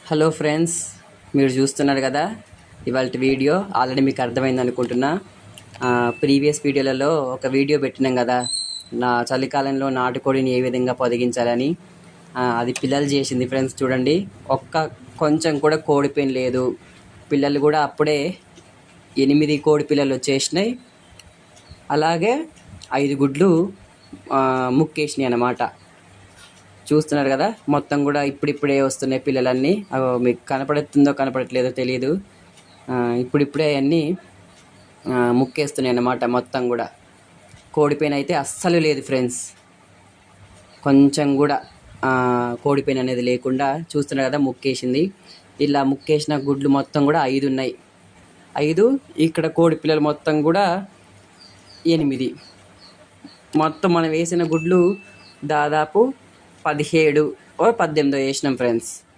Hello friends, మీరు చూస్తున్నారు కదా ఇవాళ వీడియో. ఆల్రెడీ మీకు అర్థమైంది అనుకుంటున్నా. ప్రీవియస్ వీడియోలలో ఒక వీడియో పెట్టినాం కదా, నా చలికాలంలో నాటుకోడిని ఏ విధంగా పొదిగించాలని. అది పిల్లలు చేసింది ఫ్రెండ్స్. చూడండి, కొంచెం కూడా కోడిపోయిన లేదు. పిల్లలు కూడా అప్పుడే 8 కోడి పిల్లలు వచ్చేసినాయి. అలాగే 5 గుడ్లు ముక్కేసినాయి అన్నమాట. చూస్తున్నారు కదా, మొత్తం కూడా ఇప్పుడిప్పుడే వస్తున్నాయి పిల్లలన్నీ. మీకు కనపడుతుందో కనపడట్లేదో తెలియదు. ఇప్పుడిప్పుడే అవన్నీ ముక్కేస్తున్నాయి అన్నమాట. మొత్తం కూడా కోడిపైన అయితే అస్సలు లేదు ఫ్రెండ్స్. కొంచెం కూడా కోడిపైన అనేది లేకుండా చూస్తున్నారు కదా, ముక్కేసింది. ఇలా ముక్కేసిన గుడ్లు మొత్తం కూడా 5 ఉన్నాయి. 5 ఇక్కడ కోడి పిల్లలు మొత్తం కూడా 8. మొత్తం మనం వేసిన గుడ్లు దాదాపు 17 18 వేసినాం ఫ్రెండ్స్.